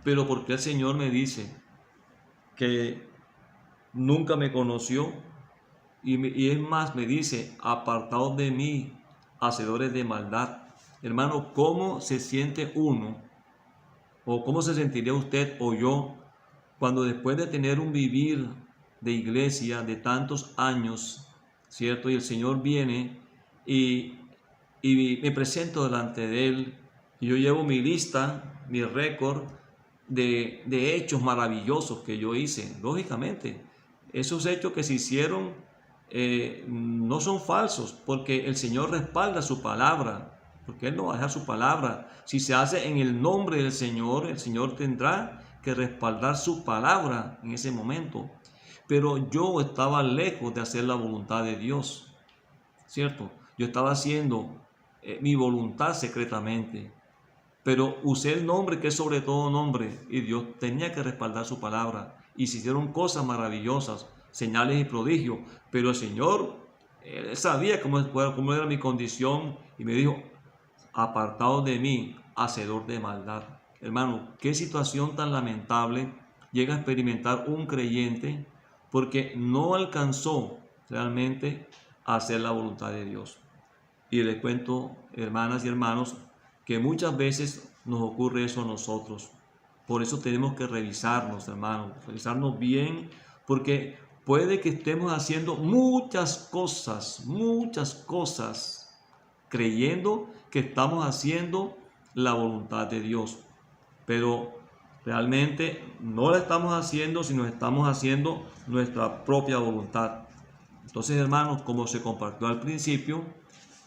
Pero ¿por qué el Señor me dice que nunca me conoció? Y es más, me dice, apartados de mí, hacedores de maldad. Hermano, ¿cómo se siente uno? ¿O cómo se sentiría usted o yo cuando después de tener un vivir de iglesia de tantos años, ¿cierto? Y el Señor viene y, y me presento delante de Él y yo llevo mi lista, mi récord de hechos maravillosos que yo hice. Lógicamente, esos hechos que se hicieron no son falsos, porque el Señor respalda su palabra, porque Él no va a dejar su palabra. Si se hace en el nombre del Señor, el Señor tendrá que respaldar su palabra en ese momento. Pero yo estaba lejos de hacer la voluntad de Dios, ¿cierto? Yo estaba haciendo mi voluntad secretamente, pero usé el nombre que es sobre todo nombre, y Dios tenía que respaldar su palabra, y se hicieron cosas maravillosas, señales y prodigios, pero el Señor, Él sabía cómo era mi condición, y me dijo, apartado de mí, hacedor de maldad. Hermano, qué situación tan lamentable llega a experimentar un creyente porque no alcanzó realmente a hacer la voluntad de Dios. Y les cuento, hermanas y hermanos, que muchas veces nos ocurre eso a nosotros. Por eso tenemos que revisarnos, hermanos, revisarnos bien, porque puede que estemos haciendo muchas cosas, creyendo que estamos haciendo la voluntad de Dios, pero realmente no la estamos haciendo, sino estamos haciendo nuestra propia voluntad. Entonces, hermanos, como se compartió al principio,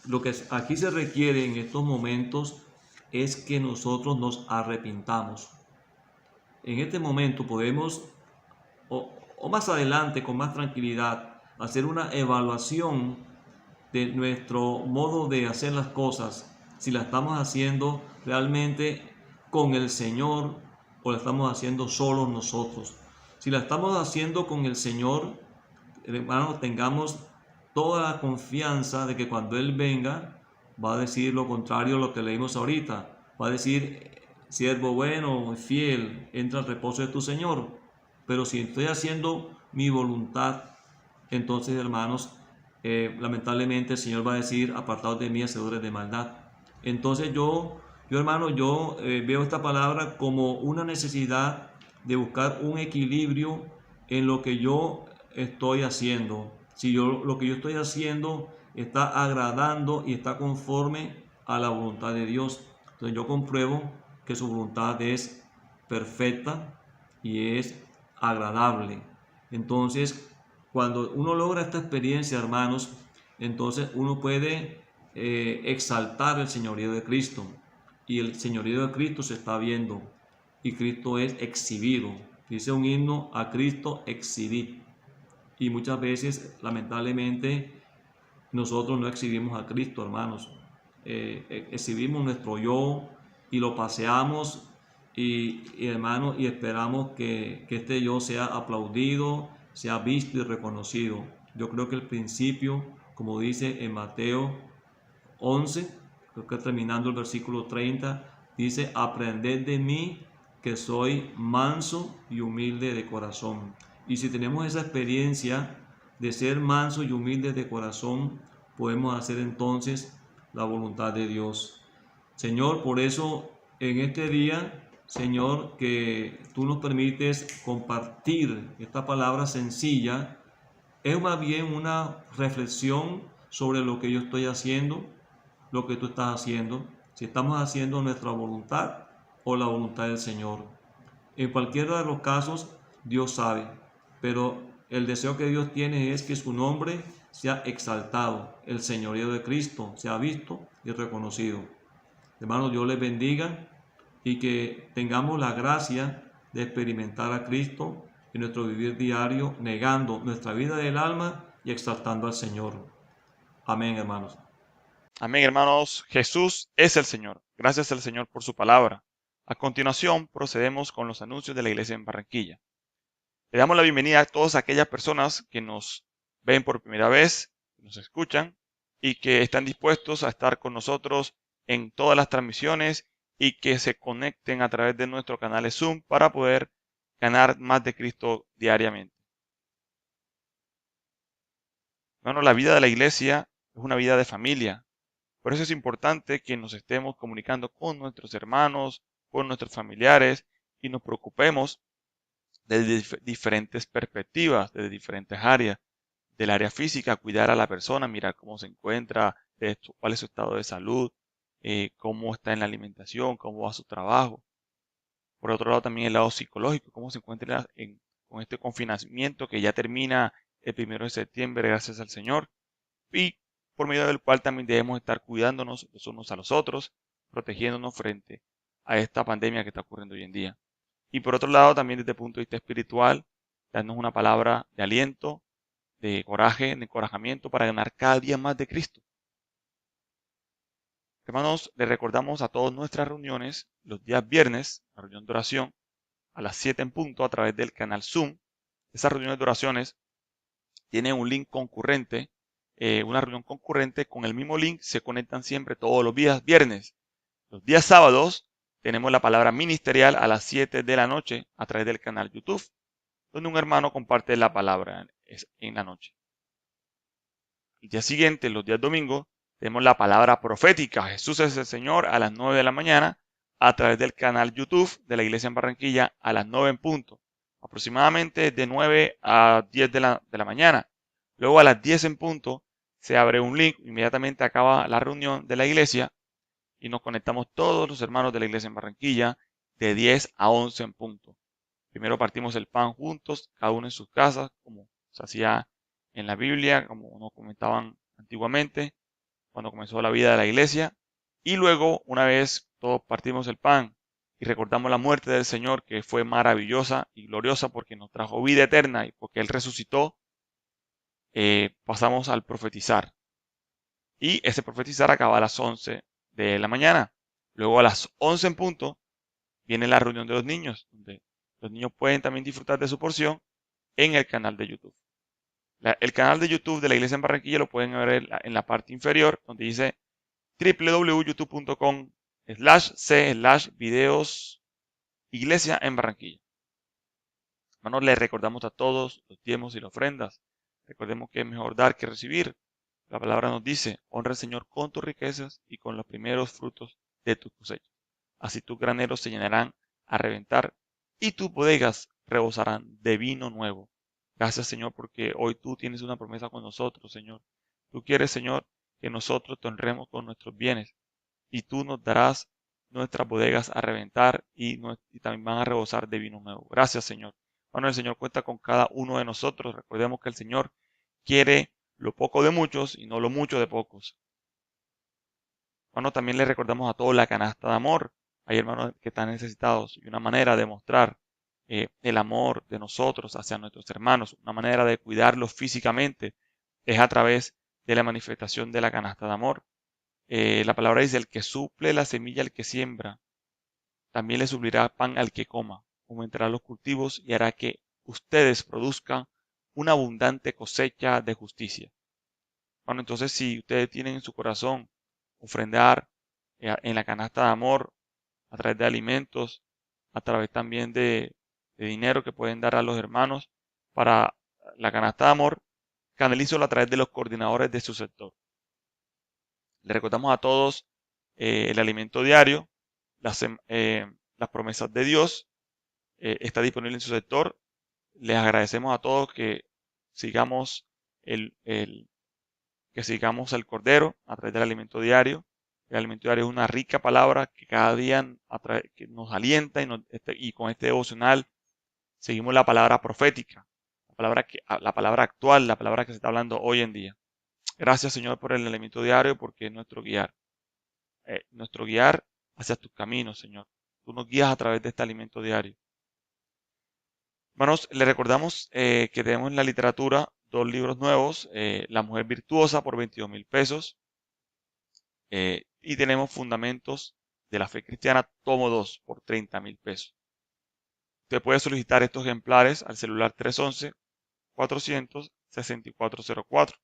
lo que aquí se requiere en estos momentos es que nosotros nos arrepintamos. En este momento podemos, o más adelante, con más tranquilidad, hacer una evaluación de nuestro modo de hacer las cosas, si la estamos haciendo realmente con el Señor o la estamos haciendo solos nosotros. Si la estamos haciendo con el Señor, hermanos, tengamos toda la confianza de que cuando Él venga va a decir lo contrario a lo que leímos ahorita. Va a decir, siervo bueno y fiel, entra al reposo de tu Señor. Pero si estoy haciendo mi voluntad, entonces, hermanos, lamentablemente el Señor va a decir, apartados de mí, hacedores de maldad. Entonces hermano, veo esta palabra como una necesidad de buscar un equilibrio en lo que yo estoy haciendo. Si lo que yo estoy haciendo está agradando y está conforme a la voluntad de Dios, entonces yo compruebo que su voluntad es perfecta y es agradable. Entonces, cuando uno logra esta experiencia, hermanos, entonces uno puede exaltar el señorío de Cristo, y el señorío de Cristo se está viendo y Cristo es exhibido. Dice un himno, a Cristo exhibid. Y muchas veces, lamentablemente, nosotros no exhibimos a Cristo, hermanos. Exhibimos nuestro yo y lo paseamos hermanos, y esperamos que este yo sea aplaudido, sea visto y reconocido. Yo creo que el principio, como dice en Mateo 11, creo que terminando el versículo 30, dice, aprended de mí que soy manso y humilde de corazón. Y si tenemos esa experiencia de ser manso y humilde de corazón, podemos hacer entonces la voluntad de Dios. Señor, por eso en este día, Señor, que tú nos permites compartir esta palabra sencilla, es más bien una reflexión sobre lo que yo estoy haciendo, lo que tú estás haciendo, si estamos haciendo nuestra voluntad o la voluntad del Señor. En cualquiera de los casos, Dios sabe, pero el deseo que Dios tiene es que su nombre sea exaltado, el señorío de Cristo sea visto y reconocido. Hermanos, Dios les bendiga y que tengamos la gracia de experimentar a Cristo en nuestro vivir diario, negando nuestra vida del alma y exaltando al Señor. Amén, hermanos. Amén, hermanos. Jesús es el Señor. Gracias al Señor por su palabra. A continuación, procedemos con los anuncios de la iglesia en Barranquilla. Le damos la bienvenida a todas aquellas personas que nos ven por primera vez, que nos escuchan y que están dispuestos a estar con nosotros en todas las transmisiones y que se conecten a través de nuestro canal de Zoom para poder ganar más de Cristo diariamente. Bueno, la vida de la iglesia es una vida de familia. Por eso es importante que nos estemos comunicando con nuestros hermanos, con nuestros familiares y nos preocupemos desde diferentes perspectivas, desde diferentes áreas. Del área física, cuidar a la persona, mirar cómo se encuentra, cuál es su estado de salud, cómo está en la alimentación, cómo va su trabajo. Por otro lado, también el lado psicológico, cómo se encuentra con este confinamiento que ya termina el 1 de septiembre, gracias al Señor. Y por medio del cual también debemos estar cuidándonos los unos a los otros, protegiéndonos frente a esta pandemia que está ocurriendo hoy en día. Y por otro lado, también desde el punto de vista espiritual, darnos una palabra de aliento, de coraje, de encorajamiento para ganar cada día más de Cristo. Hermanos, les recordamos a todos nuestras reuniones los días viernes, la reunión de oración, a las 7 en punto a través del canal Zoom. Esas reuniones de oraciones tienen un link concurrente, una reunión concurrente con el mismo link, se conectan siempre todos los días viernes. Los días sábados tenemos la palabra ministerial a las 7 de la noche a través del canal YouTube, donde un hermano comparte la palabra en la noche. El día siguiente, los días domingos, tenemos la palabra profética. Jesús es el Señor a las 9 de la mañana a través del canal YouTube de la Iglesia en Barranquilla a las 9 en punto. Aproximadamente de 9 a 10 de la mañana. Luego a las 10 en punto se abre un link. Inmediatamente acaba la reunión de la iglesia y nos conectamos todos los hermanos de la Iglesia en Barranquilla de 10 a 11 en punto. Primero partimos el pan juntos, cada uno en sus casas, como se hacía en la Biblia, como nos comentaban antiguamente, cuando comenzó la vida de la iglesia. Y luego, una vez todos partimos el pan y recordamos la muerte del Señor, que fue maravillosa y gloriosa porque nos trajo vida eterna y porque Él resucitó, pasamos al profetizar. Y ese profetizar acaba a las 11 de la mañana. Luego a las 11 en punto viene la reunión de los niños, donde los niños pueden también disfrutar de su porción en el canal de YouTube. El canal de YouTube de la Iglesia en Barranquilla lo pueden ver en la parte inferior, donde dice www.youtube.com/c/videos Iglesia en Barranquilla. Hermanos, les recordamos a todos los diezmos y las ofrendas. Recordemos que es mejor dar que recibir. La palabra nos dice, honra al Señor con tus riquezas y con los primeros frutos de tus cosechas. Así tus graneros se llenarán a reventar y tus bodegas rebosarán de vino nuevo. Gracias, Señor, porque hoy tú tienes una promesa con nosotros, Señor. Tú quieres, Señor, que nosotros te honremos con nuestros bienes y tú nos darás nuestras bodegas a reventar y también van a rebosar de vino nuevo. Gracias, Señor. Bueno, el Señor cuenta con cada uno de nosotros. Recordemos que el Señor quiere lo poco de muchos y no lo mucho de pocos. Bueno, también le recordamos a todos la canasta de amor. Hay hermanos que están necesitados y una manera de mostrar el amor de nosotros hacia nuestros hermanos, una manera de cuidarlos físicamente es a través de la manifestación de la canasta de amor. La palabra dice, el que suple la semilla al que siembra, también le suplirá pan al que coma, aumentará los cultivos y hará que ustedes produzcan una abundante cosecha de justicia. Bueno, entonces si ustedes tienen en su corazón ofrendar en la canasta de amor, a través de alimentos, a través también de dinero que pueden dar a los hermanos para la canasta de amor, canalízalo a través de los coordinadores de su sector. Le recordamos a todos el alimento diario, las promesas de Dios, está disponible en su sector. Les agradecemos a todos que sigamos el Cordero a través del alimento diario. El alimento diario es una rica palabra que cada día que nos alienta y con este devocional seguimos la palabra profética, la palabra actual, la palabra que se está hablando hoy en día. Gracias, Señor, por el alimento diario, porque es nuestro guiar hacia tus caminos, Señor. Tú nos guías a través de este alimento diario. Hermanos, le recordamos que tenemos en la literatura 2 libros nuevos, La Mujer Virtuosa por 22,000 pesos, y tenemos Fundamentos de la Fe Cristiana, tomo 2 por 30,000 pesos. Usted puede solicitar estos ejemplares al celular 311-400-6404.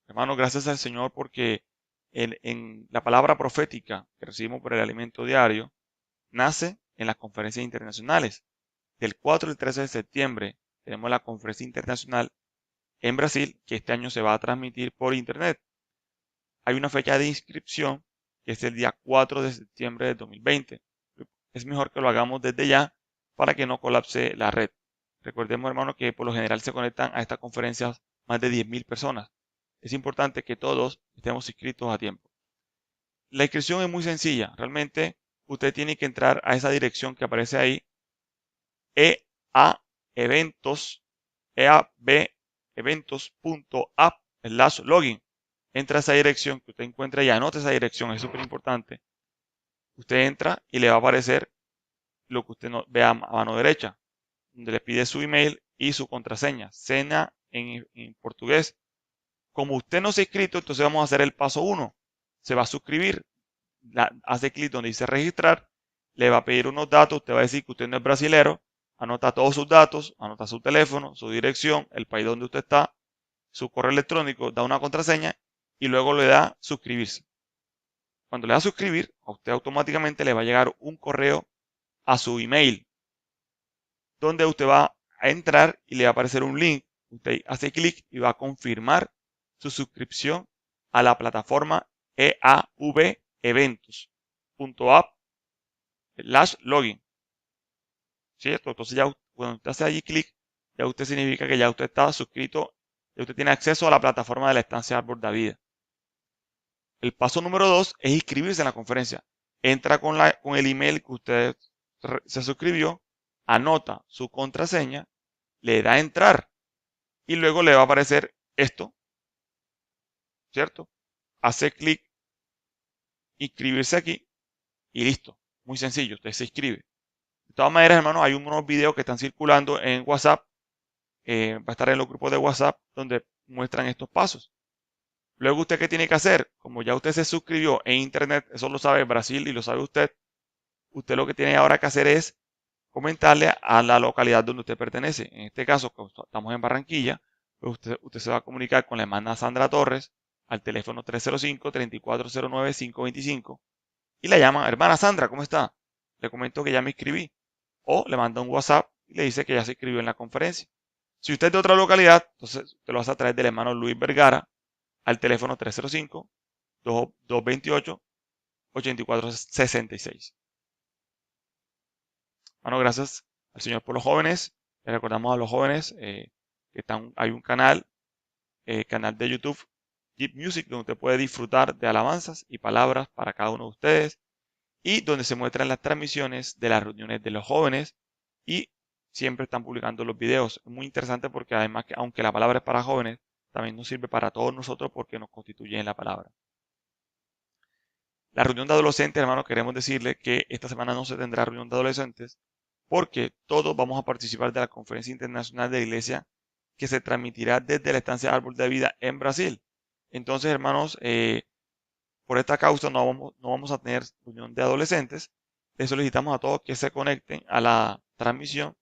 Hermanos, gracias al Señor porque en la palabra profética que recibimos por el alimento diario, nace en las conferencias internacionales. Del 4 al 13 de septiembre tenemos la conferencia internacional en Brasil, que este año se va a transmitir por internet. Hay una fecha de inscripción que es el día 4 de septiembre de 2020. Es mejor que lo hagamos desde ya para que no colapse la red. Recordemos, hermanos, que por lo general se conectan a estas conferencias más de 10,000 personas. Es importante que todos estemos inscritos a tiempo. La inscripción es muy sencilla. Realmente usted tiene que entrar a esa dirección que aparece ahí, eabeventos.app/login. Entra a esa dirección que usted encuentra y anote esa dirección, es súper importante. Usted entra y le va a aparecer lo que usted vea a mano derecha, donde le pide su email y su contraseña, cena en portugués. Como usted no se ha inscrito, entonces vamos a hacer el paso 1. Se va a suscribir, hace clic donde dice registrar, le va a pedir unos datos, usted va a decir que usted no es brasilero, anota todos sus datos, anota su teléfono, su dirección, el país donde usted está, su correo electrónico, da una contraseña y luego le da suscribirse. Cuando le da suscribir, a usted automáticamente le va a llegar un correo a su email, donde usted va a entrar y le va a aparecer un link. Usted hace clic y va a confirmar su suscripción a la plataforma eaveventos.app/login. ¿Cierto? Entonces ya cuando usted hace allí clic, ya usted significa que ya usted está suscrito, ya usted tiene acceso a la plataforma de la estancia Árbol de Vida. El paso número 2 es inscribirse en la conferencia. Entra con el email que usted se suscribió, anota su contraseña, le da a entrar y luego le va a aparecer esto, ¿cierto? Hace clic, inscribirse aquí y listo. Muy sencillo, usted se inscribe. De todas maneras, hermanos, hay unos videos que están circulando en WhatsApp. Va a estar en los grupos de WhatsApp donde muestran estos pasos. Luego, ¿usted qué tiene que hacer? Como ya usted se suscribió en internet, eso lo sabe Brasil y lo sabe usted. Usted lo que tiene ahora que hacer es comentarle a la localidad donde usted pertenece. En este caso, como estamos en Barranquilla, pues usted se va a comunicar con la hermana Sandra Torres al teléfono 305-3409-525 y la llama, hermana Sandra, ¿cómo está? Le comento que ya me inscribí. O le manda un WhatsApp y le dice que ya se inscribió en la conferencia. Si usted es de otra localidad, entonces usted lo hace a través del hermano Luis Vergara al teléfono 305-228-8466. Bueno, gracias al Señor por los jóvenes. Le recordamos a los jóvenes que hay un canal de YouTube, Jeep Music, donde usted puede disfrutar de alabanzas y palabras para cada uno de ustedes y donde se muestran las transmisiones de las reuniones de los jóvenes y siempre están publicando los videos. Es muy interesante porque además, aunque la palabra es para jóvenes, también nos sirve para todos nosotros porque nos constituye en la palabra. La reunión de adolescentes, hermanos, queremos decirle que esta semana no se tendrá reunión de adolescentes porque todos vamos a participar de la Conferencia Internacional de la Iglesia que se transmitirá desde la estancia Árbol de Vida en Brasil. Entonces, hermanos, por esta causa no vamos a tener reunión de adolescentes. Les solicitamos a todos que se conecten a la transmisión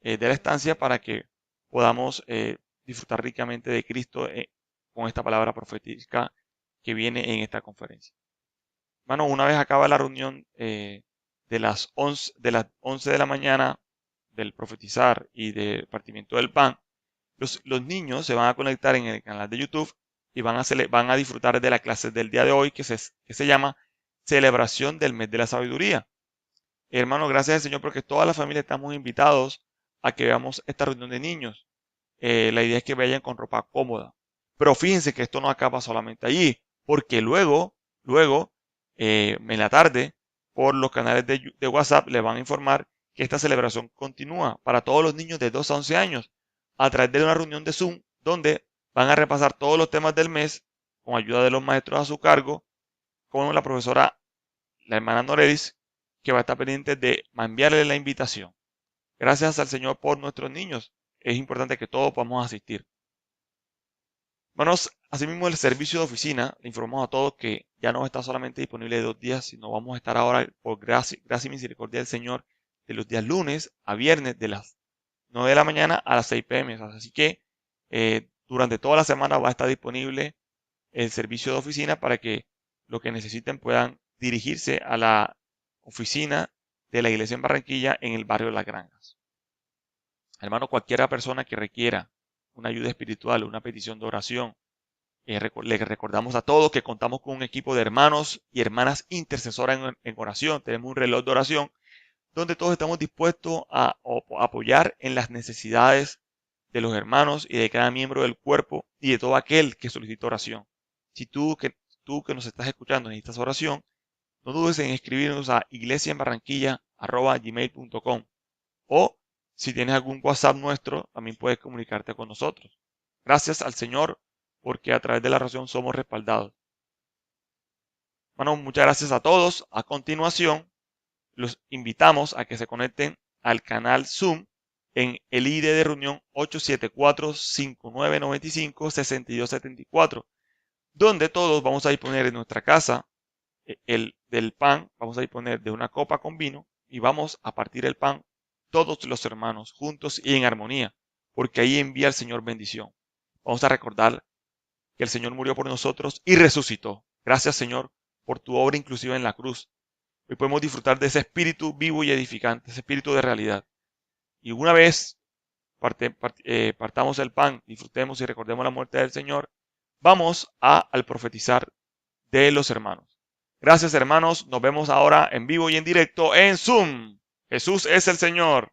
de la estancia para que podamos disfrutar ricamente de Cristo con esta palabra profética que viene en esta conferencia. Bueno, una vez acaba la reunión de las 11 de la mañana del profetizar y del partimiento del pan, los niños se van a conectar en el canal de YouTube y van a disfrutar de la clase del día de hoy que se llama Celebración del Mes de la Sabiduría. Hermano, gracias al Señor porque toda la familia estamos invitados a que veamos esta reunión de niños. La idea es que vayan con ropa cómoda. Pero fíjense que esto no acaba solamente allí. porque luego, en la tarde, por los canales de WhatsApp, les van a informar que esta celebración continúa para todos los niños de 2 a 11 años a través de una reunión de Zoom donde van a repasar todos los temas del mes con ayuda de los maestros a su cargo, con la profesora, la hermana Noredis, que va a estar pendiente de enviarle la invitación. Gracias al Señor por nuestros niños. Es importante que todos podamos asistir. Hermanos, asimismo el servicio de oficina, le informamos a todos que ya no está solamente disponible de 2 días, sino vamos a estar ahora por gracia y misericordia del Señor de los días lunes a viernes de las 9 de la mañana a las 6 p.m. Así que durante toda la semana va a estar disponible el servicio de oficina para que los que necesiten puedan dirigirse a la oficina de la iglesia en Barranquilla en el barrio de Las Granjas. Hermano, cualquiera persona que requiera una ayuda espiritual, una petición de oración, le recordamos a todos que contamos con un equipo de hermanos y hermanas intercesoras en oración. Tenemos un reloj de oración donde todos estamos dispuestos a apoyar en las necesidades de los hermanos y de cada miembro del cuerpo y de todo aquel que solicita oración. Si tú que nos estás escuchando necesitas oración, no dudes en escribirnos a iglesiaenbarranquilla@gmail.com o si tienes algún WhatsApp nuestro, también puedes comunicarte con nosotros. Gracias al Señor porque a través de la oración somos respaldados. Bueno, muchas gracias a todos. A continuación, los invitamos a que se conecten al canal Zoom en el ID de reunión 874-5995-6274, donde todos vamos a disponer en nuestra casa del pan, vamos a disponer de una copa con vino y vamos a partir el pan todos los hermanos juntos y en armonía, porque ahí envía el Señor bendición. Vamos a recordar que el Señor murió por nosotros y resucitó. Gracias, Señor, por tu obra inclusiva en la cruz. Hoy podemos disfrutar de ese espíritu vivo y edificante, ese espíritu de realidad. Y una vez partamos el pan, disfrutemos y recordemos la muerte del Señor, vamos al profetizar de los hermanos. Gracias, hermanos. Nos vemos ahora en vivo y en directo en Zoom. Jesús es el Señor.